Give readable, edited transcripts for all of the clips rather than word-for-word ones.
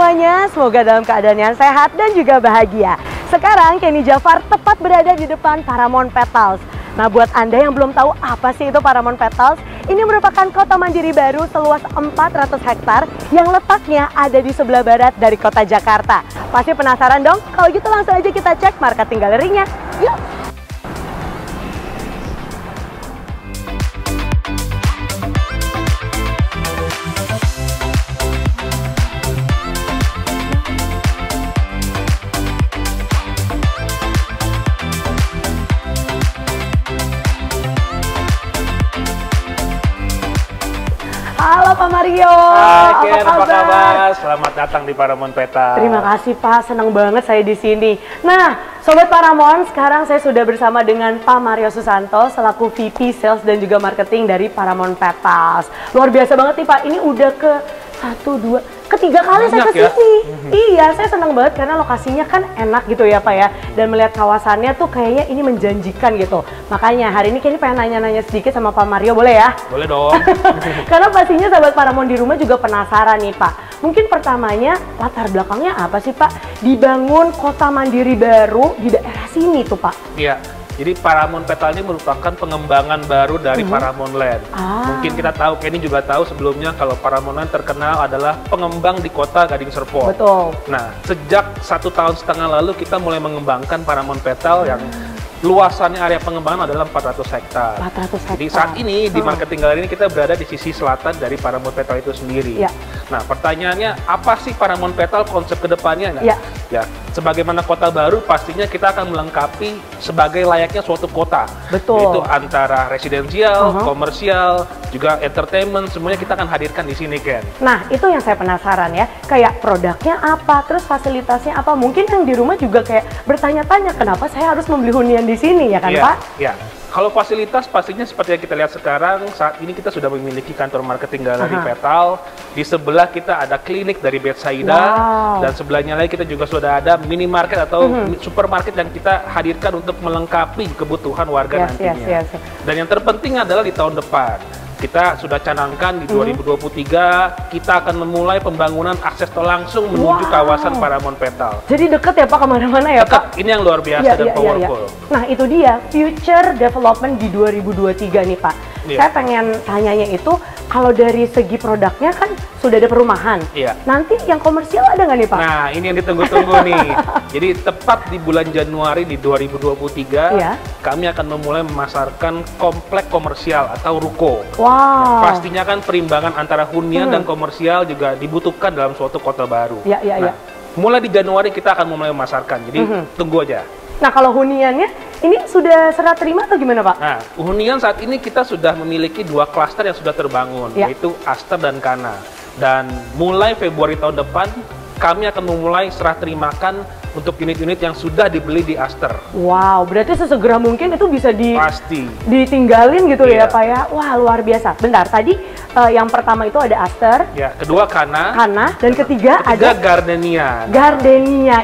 semuanya, semoga dalam keadaan yang sehat dan juga bahagia. Sekarang Kenny Jafar tepat berada di depan Paramount Petals. Nah, buat Anda yang belum tahu apa sih itu Paramount Petals, ini merupakan kota mandiri baru seluas 400 hektar yang letaknya ada di sebelah barat dari kota Jakarta. Pasti penasaran dong? Kalau gitu langsung aja kita cek marketing galerinya. Yuk! Halo Pak Mario, Hai Ken, apa kabar? Selamat datang di Paramount Petals. Terima kasih Pak, senang banget saya di sini. Nah, Sobat Paramount, sekarang saya sudah bersama dengan Pak Mario Susanto selaku VP Sales dan juga Marketing dari Paramount Petals. Luar biasa banget nih Pak, ini udah ketiga kali saya ke sini. Iya, saya senang banget karena lokasinya kan enak gitu ya Pak ya. Dan melihat kawasannya tuh kayaknya ini menjanjikan gitu. Makanya hari ini kayaknya pengen nanya-nanya sedikit sama Pak Mario, boleh ya? Boleh dong. Karena pastinya sahabat Paramount di rumah juga penasaran nih Pak. Mungkin pertamanya latar belakangnya apa sih Pak? Dibangun kota mandiri baru di daerah sini tuh Pak. Iya. Jadi Paramount Petals ini merupakan pengembangan baru dari Paramount Land. Mungkin kita tahu, Kenny juga tahu sebelumnya kalau Paramount Land terkenal adalah pengembang di kota Gading Serpong. Betul. Nah, sejak 1,5 tahun lalu kita mulai mengembangkan Paramount Petals yang luasannya area pengembangan adalah 400 hektar. 400 hektar. Jadi saat ini di marketing galeri ini kita berada di sisi selatan dari Paramount Petals itu sendiri. Ya. Nah, pertanyaannya apa sih Paramount Petals konsep kedepannya? Nah, ya. Sebagaimana kota baru, pastinya kita akan melengkapi sebagai layaknya suatu kota. Betul. Yaitu antara residensial, komersial, juga entertainment, semuanya kita akan hadirkan di sini, Ken. Nah, itu yang saya penasaran ya. Kayak produknya apa, terus fasilitasnya apa. Mungkin yang di rumah juga kayak bertanya-tanya, kenapa saya harus membeli hunian di sini ya kan Pak? Iya. Kalau fasilitas pastinya seperti yang kita lihat sekarang, saat ini kita sudah memiliki kantor marketing galeri Petals. Di sebelah kita ada klinik dari Betsaida, dan sebelahnya lagi kita juga sudah ada minimarket atau supermarket yang kita hadirkan untuk melengkapi kebutuhan warga nantinya. Dan yang terpenting adalah di tahun depan. Kita sudah canangkan di 2023, kita akan memulai pembangunan akses tol langsung menuju kawasan Paramount Petals. Jadi deket ya Pak kemana-mana ya Pak? Ini yang luar biasa dan powerful. Nah itu dia, future development di 2023 nih Pak. Saya pengen tanyanya itu, kalau dari segi produknya kan sudah ada perumahan. Nanti yang komersial ada nggak nih Pak? Nah ini yang ditunggu-tunggu nih. Jadi tepat di bulan Januari di 2023, kami akan memulai memasarkan komplek komersial atau ruko. Nah, pastinya kan perimbangan antara hunian dan komersial juga dibutuhkan dalam suatu kota baru. Mulai di Januari kita akan mulai memasarkan, jadi tunggu aja. Nah kalau huniannya, ini sudah serah terima atau gimana Pak? Nah, hunian saat ini kita sudah memiliki 2 klaster yang sudah terbangun, yaitu Aster dan Kana. Dan mulai Februari tahun depan, kami akan memulai serah terimakan untuk unit-unit yang sudah dibeli di Aster. Wow, berarti sesegera mungkin itu bisa pasti ditinggalin gitu ya Pak ya? Wah, luar biasa. Bentar, tadi yang pertama itu ada Aster. Ya, kedua Kana. Dan ketiga ada Gardenia.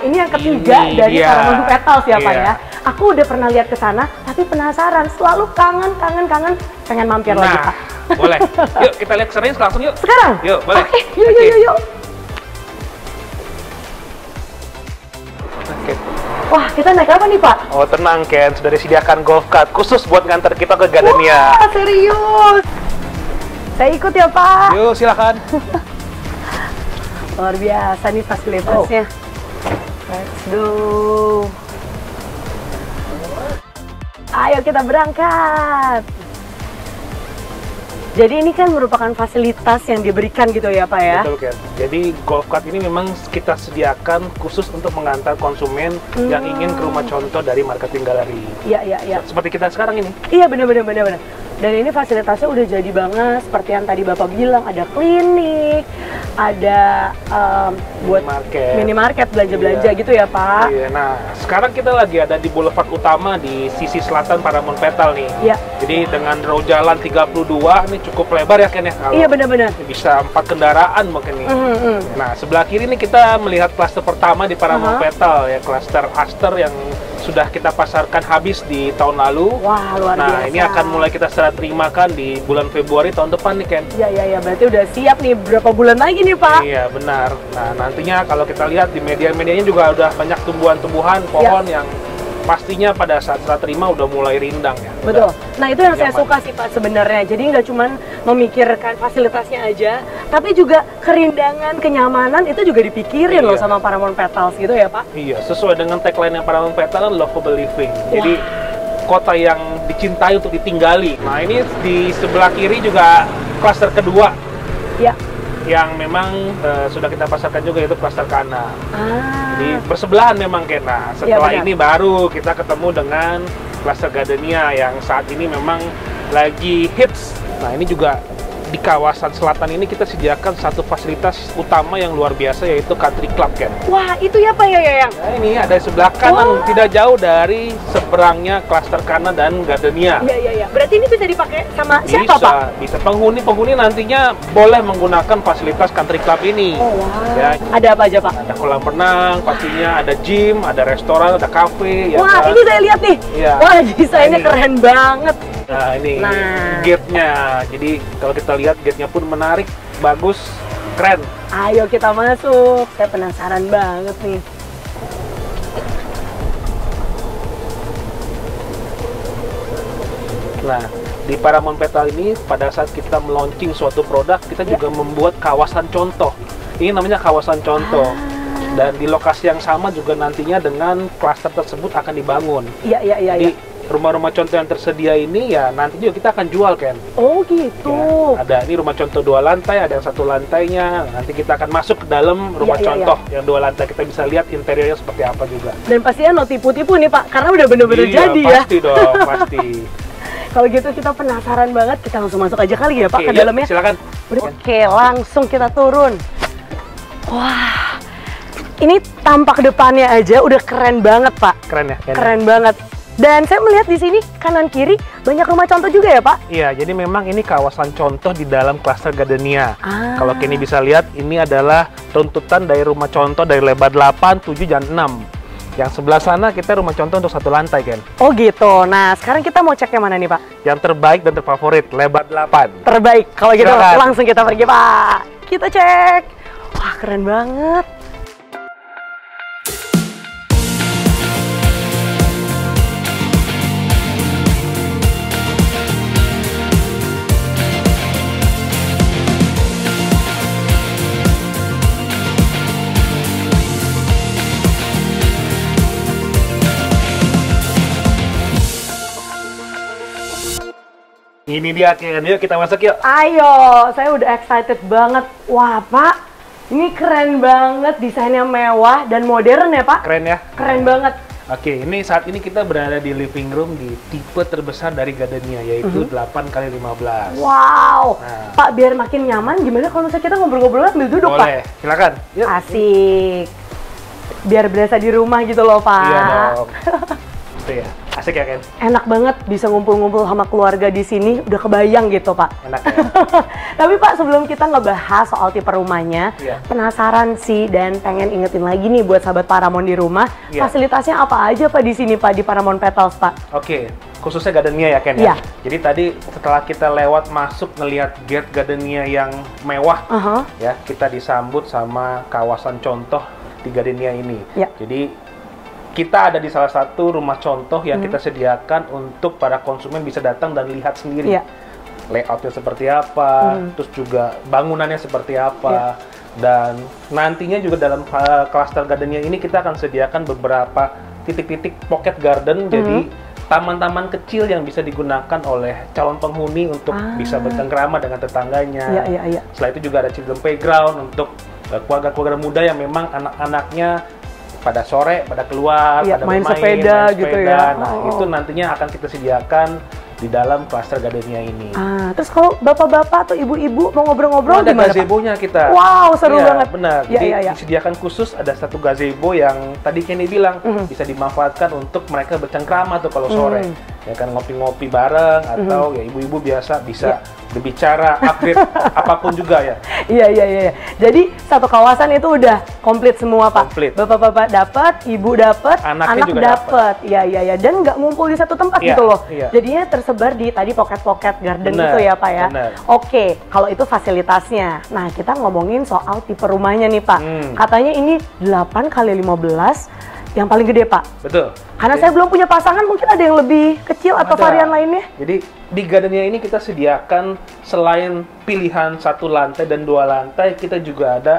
Ini yang ketiga dari Paramount Petals ya Pak ya? Aku udah pernah lihat ke sana, tapi penasaran. Selalu kangen, pengen mampir lagi Pak. Boleh. Yuk kita lihat kesannya langsung yuk. Sekarang? Yuk, boleh. Oke, yuk. Wah, kita naik apa nih Pak? Oh tenang Ken, sudah disediakan golf cart khusus buat ngantar kita ke Gardenia. Wah, serius? Saya ikut ya Pak. Yuk silakan. Luar biasa nih fasilitasnya. Let's go. Ayo kita berangkat. Jadi ini kan merupakan fasilitas yang diberikan gitu ya Pak ya? Betul Ken. Jadi golf cart ini memang kita sediakan khusus untuk mengantar konsumen yang ingin ke rumah contoh dari marketing galeri. Iya. Seperti kita sekarang ini. Iya benar. Dan ini fasilitasnya udah jadi banget, seperti yang tadi Bapak bilang, ada klinik, ada buat minimarket belanja-belanja gitu ya Pak. Iya, nah sekarang kita lagi ada di boulevard utama di sisi selatan Paramount Petals nih. Iya. Jadi dengan row jalan 32 ini cukup lebar ya Ken ya? Iya benar. Bisa 4 kendaraan mungkin nih. Nah sebelah kiri ini kita melihat klaster pertama di Paramount Petals ya, klaster Aster yang sudah kita pasarkan habis di tahun lalu. Wah, luar biasa. Nah, ini akan mulai kita serah terimakan di bulan Februari tahun depan nih, Ken. Iya, berarti udah siap nih, berapa bulan lagi nih, Pak? Iya, benar. Nah, nantinya kalau kita lihat di media-medianya juga udah banyak tumbuhan-tumbuhan, pohon yang pastinya pada saat serah terima udah mulai rindang ya. Betul. Nah, itu yang saya nyaman. suka sih, Pak, sebenarnya. Jadi nggak cuma memikirkan fasilitasnya aja, tapi juga kerindangan, kenyamanan itu juga dipikirin loh sama Paramount Petals gitu ya, Pak? Iya, sesuai dengan tagline yang Paramount Petals kan lovable living. Jadi kota yang dicintai untuk ditinggali. Nah, ini di sebelah kiri juga klaster kedua. Ya. Yang memang sudah kita pasarkan juga, yaitu klaster Kana. Di bersebelahan memang, Kena. Setelah ini baru kita ketemu dengan klaster Gardenia yang saat ini memang lagi hits. Nah, ini juga di kawasan selatan ini kita sediakan satu fasilitas utama yang luar biasa, yaitu country club, Ken. Wah, itu ya, Pak, ya? Nah, ini ada di sebelah kanan, tidak jauh dari seberangnya klaster Kana dan Gardenia. Iya. Berarti ini bisa dipakai sama siapa, Bisa, Pak? bisa. Penghuni nantinya boleh menggunakan fasilitas country club ini. Oh, wow. Ya, Ada apa aja, Pak? ada kolam renang, pastinya ada gym, ada restoran, ada cafe. Ya Wah, kan? ini saya lihat nih. Iya. Wah, desainnya Ini. keren banget. Nah, ini Nah. gate-nya. Jadi kalau kita lihat gate-nya pun menarik, bagus, keren. Ayo kita masuk. Saya penasaran banget nih. Nah, di Paramount Petal ini pada saat kita meluncing suatu produk, kita juga membuat kawasan contoh. Ini namanya kawasan contoh. Dan di lokasi yang sama juga nantinya dengan klaster tersebut akan dibangun. Iya. Jadi rumah-rumah contoh yang tersedia ini ya nanti juga kita akan jual, Ken. Oh, gitu. Ya, ada ini rumah contoh 2 lantai, ada yang 1 lantainya. Nanti kita akan masuk ke dalam rumah contoh yang 2 lantai. Kita bisa lihat interiornya seperti apa juga. Dan pastinya no tipu-tipu nih, Pak, karena udah bener-bener jadi ya. Pasti dong, pasti. Kalau gitu kita penasaran banget, kita langsung masuk aja kali ya, Pak, ke ya, dalamnya. silakan. Oke, langsung kita turun. Wah, ini tampak depannya aja udah keren banget, Pak. Keren ya? Keren banget. Dan saya melihat di sini kanan kiri banyak rumah contoh juga ya, Pak? Iya, jadi memang ini kawasan contoh di dalam klaster Gardenia. Kalau Kenny bisa lihat, ini adalah runtutan dari rumah contoh dari lebar 8, 7, dan 6. Yang sebelah sana kita rumah contoh untuk 1 lantai, Ken. Oh gitu. Nah, sekarang kita mau cek yang mana nih, Pak? Yang terbaik dan terfavorit, lebar 8. Terbaik. Kalau gitu Silakan. langsung kita pergi, Pak. Kita cek. Wah, keren banget. Ini dia, Ken. Yuk kita masuk yuk. Ayo, saya udah excited banget. Wah, Pak, ini keren banget. Desainnya mewah dan modern ya, Pak? Keren ya? Keren banget. Oke, ini saat ini kita berada di living room di tipe terbesar dari Gardenia, yaitu 8x15. Wow. Nah. Pak, biar makin nyaman, gimana kalau misalnya kita ngobrol-ngobrol sambil duduk, Pak? Boleh, silakan. Yuk. Asik. Biar berasa di rumah gitu loh, Pak. Iya dong. Itu ya, asik ya, Ken? Enak banget bisa ngumpul-ngumpul sama keluarga di sini, udah kebayang gitu, Pak. Enak ya? Tapi Pak, sebelum kita ngebahas soal tipe rumahnya, Iya. penasaran sih dan pengen ingetin lagi nih buat sahabat Paramount di rumah, Iya. fasilitasnya apa aja Pak di sini, Pak, di Paramount Petals, Pak? Oke, khususnya Gardenia ya, Ken Iya. ya? Jadi tadi setelah kita lewat masuk ngelihat gate Gardenia yang mewah, ya, kita disambut sama kawasan contoh di Gardenia ini. Iya. Jadi kita ada di salah satu rumah contoh yang kita sediakan untuk para konsumen bisa datang dan lihat sendiri. Iya. Layoutnya seperti apa, terus juga bangunannya seperti apa, dan nantinya juga dalam klaster Gardenia ini kita akan sediakan beberapa titik-titik pocket garden, jadi taman-taman kecil yang bisa digunakan oleh calon penghuni untuk bisa bercengkrama dengan tetangganya. Iya. Setelah itu juga ada children playground untuk keluarga-keluarga muda yang memang anak-anaknya pada sore, pada keluar, pada main bermain, sepeda gitu ya. Nah, itu nantinya akan kita sediakan di dalam klaster Gardenia ini. Terus kalau bapak-bapak atau ibu-ibu mau ngobrol-ngobrol Ada gimana, Pak? gazebo-nya kita. Wow, seru Iya, banget. Benar. Iya, Jadi iya. disediakan khusus ada satu gazebo yang tadi Kenny bilang bisa dimanfaatkan untuk mereka bercengkrama tuh kalau sore. ya kan ngopi-ngopi bareng atau ya ibu-ibu biasa bisa berbicara, update apapun juga ya. Iya. Jadi satu kawasan itu udah komplit semua Pak. Komplit. Bapak-bapak dapat, ibu dapat, Anaknya anak juga dapat. Iya. Dan nggak ngumpul di satu tempat Iya, gitu loh. iya. Jadinya tersebar di tadi pocket garden Bener, gitu ya Pak ya. bener. Oke, kalau itu fasilitasnya. Nah kita ngomongin soal tipe rumahnya nih Pak. Katanya ini 8 kali 15 yang paling gede Pak. Betul. Karena saya belum punya pasangan, mungkin ada yang lebih kecil atau Ada. varian lainnya. Jadi di gardennya ini kita sediakan selain pilihan 1 lantai dan 2 lantai, kita juga ada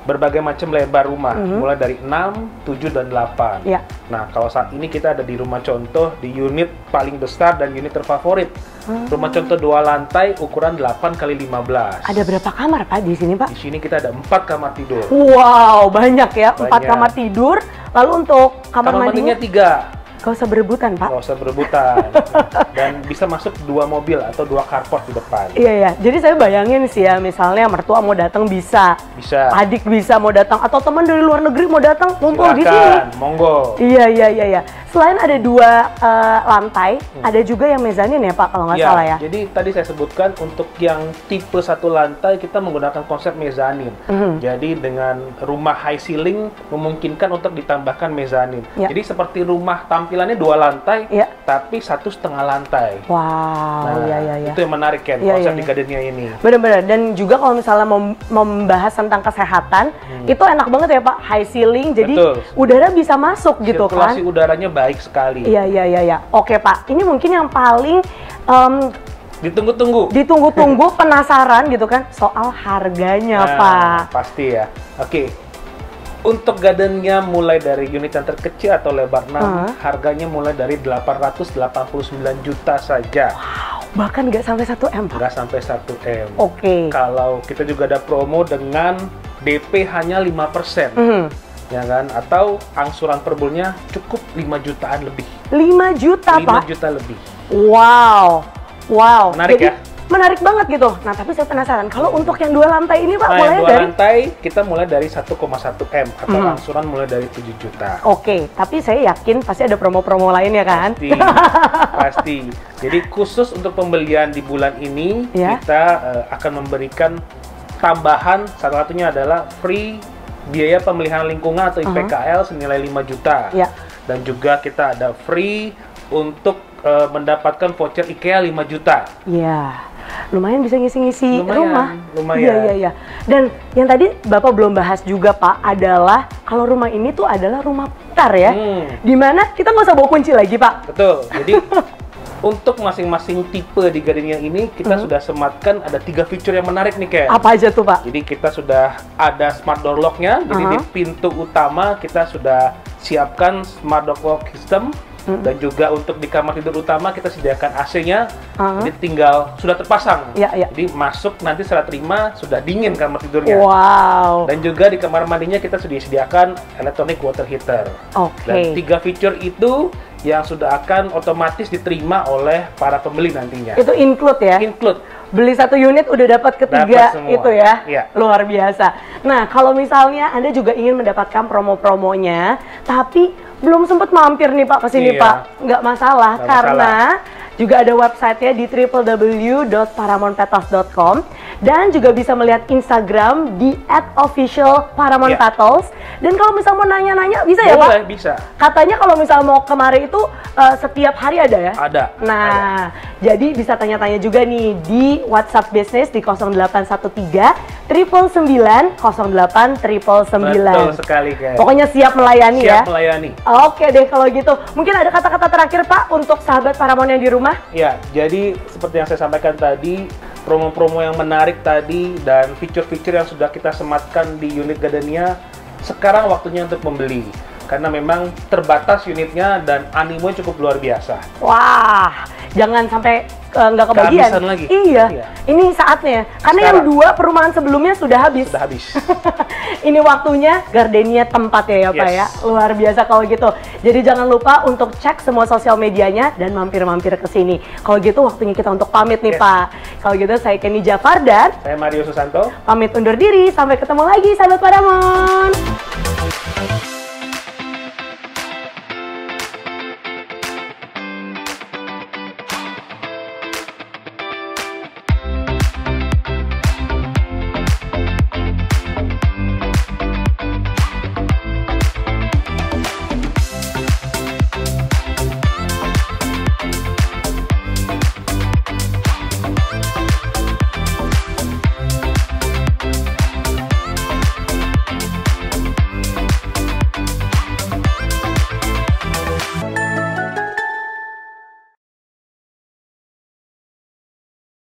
berbagai macam lebar rumah, mulai dari 6, 7, dan 8. Ya. Nah, kalau saat ini kita ada di rumah contoh di unit paling besar dan unit terfavorit. Rumah contoh 2 lantai ukuran 8 kali 15. Ada berapa kamar Pak di sini Pak? Di sini kita ada 4 kamar tidur. Wow, banyak ya. 4 Banyak. kamar tidur. Lalu untuk kamar mandinya 3. gak usah berebutan Pak. Nggak usah berebutan. Dan bisa masuk 2 mobil atau 2 carport di depan. Iya. Jadi saya bayangin sih ya, misalnya mertua mau datang bisa. Bisa. Adik bisa mau datang, atau teman dari luar negeri mau datang, ngumpul di sini. Silakan, monggo. Iya. Selain ada 2 lantai, ada juga yang mezanin ya Pak kalau nggak salah ya. Jadi tadi saya sebutkan untuk yang tipe 1 lantai kita menggunakan konsep mezanin. Jadi dengan rumah high ceiling memungkinkan untuk ditambahkan mezanin. Ya. Jadi seperti rumah tampilannya 2 lantai, Ya. tapi 1,5 lantai. Wow, Nah, iya. itu yang menarik kan Iya, konsep iya. di gardennya ini. Bener-bener, dan juga kalau misalnya membahas tentang kesehatan, itu enak banget ya Pak, high ceiling, jadi Betul. udara bisa masuk gitu kan. Sirkulasi udaranya baik sekali. Iya. Oke Pak, ini mungkin yang paling Ditunggu-tunggu. ditunggu-tunggu, penasaran gitu kan, soal harganya Pak. Pasti ya. Oke. Untuk gardennya mulai dari unit yang terkecil atau lebar 6, harganya mulai dari 889 juta saja. Bahkan nggak sampai 1 M Pak. Nggak sampai 1 M. Oke. Kalau kita juga ada promo dengan DP hanya 5%. Ya kan? Atau angsuran per bulannya cukup 5 jutaan lebih. 5 juta 5 Pak? juta lebih. Wow. Menarik Jadi, ya? menarik banget gitu. Nah tapi saya penasaran, kalau untuk yang 2 lantai ini Pak, Nah, mulai yang 2 dari... lantai kita mulai dari 1,1 M atau angsuran mulai dari 7 juta. Oke, tapi saya yakin pasti ada promo-promo lain ya kan? Pasti. Jadi khusus untuk pembelian di bulan ini, Ya. kita akan memberikan tambahan, salah satunya adalah free biaya pemeliharaan lingkungan atau IPKL senilai 5 juta. Ya. Dan juga kita ada free untuk mendapatkan voucher IKEA 5 juta. Iya, lumayan bisa ngisi-ngisi rumah. Lumayan. Iya. Dan yang tadi Bapak belum bahas juga Pak, adalah kalau rumah ini tuh adalah rumah putar ya. Dimana kita nggak usah bawa kunci lagi Pak. Betul. Jadi untuk masing-masing tipe di gardennya ini kita sudah sematkan ada 3 fitur yang menarik nih Ken. Apa aja tuh Pak? Jadi kita sudah ada smart door lock-nya. Jadi di pintu utama kita sudah siapkan smart door lock system. Dan juga untuk di kamar tidur utama kita sediakan AC-nya. Jadi tinggal sudah terpasang. Iya. Jadi masuk nanti setelah terima sudah dingin kamar tidurnya. Wow. Dan juga di kamar mandinya kita sudah sediakan electronic water heater. Oke. Dan 3 fitur itu yang sudah akan otomatis diterima oleh para pembeli nantinya. Itu include ya? Include. Beli 1 unit udah dapat ketiga Dapat semua. itu ya? Iya. Luar biasa. Nah, kalau misalnya Anda juga ingin mendapatkan promo-promonya, tapi belum sempat mampir nih Pak ke sini Iya. Pak, nggak masalah, Nggak karena juga ada website-nya di www.paramountpetals.com, dan juga bisa melihat Instagram di @officialparamountpetals. Dan kalau misal mau nanya-nanya bisa ya Pak? Boleh, bisa. Katanya kalau misal mau kemari itu setiap hari ada ya? Ada. Nah, jadi bisa tanya-tanya juga nih di WhatsApp Business di 0813 999 08 Betul sekali Ken. Pokoknya siap melayani ya. Siap melayani. Oke deh kalau gitu. Mungkin ada kata-kata terakhir Pak untuk sahabat Paramount yang di rumah? Ya, jadi seperti yang saya sampaikan tadi, promo-promo yang menarik tadi dan fitur-fitur yang sudah kita sematkan di unit gardennya, sekarang waktunya untuk membeli. Karena memang terbatas unitnya dan animonya cukup luar biasa. Wah, jangan sampai nggak kebagian. Kehabisan lagi. Iya, Iya. ini saatnya. Karena Sekarang. yang 2 perumahan sebelumnya sudah habis. Sudah habis. Ini waktunya gardenia tempat ya Pak ya. Luar biasa kalau gitu. Jadi jangan lupa untuk cek semua sosial medianya dan mampir-mampir ke sini. Kalau gitu waktunya kita untuk pamit nih Pak. Kalau gitu saya Kenny Jafar dan Saya Mario Susanto. pamit undur diri. Sampai ketemu lagi sahabat Paramount.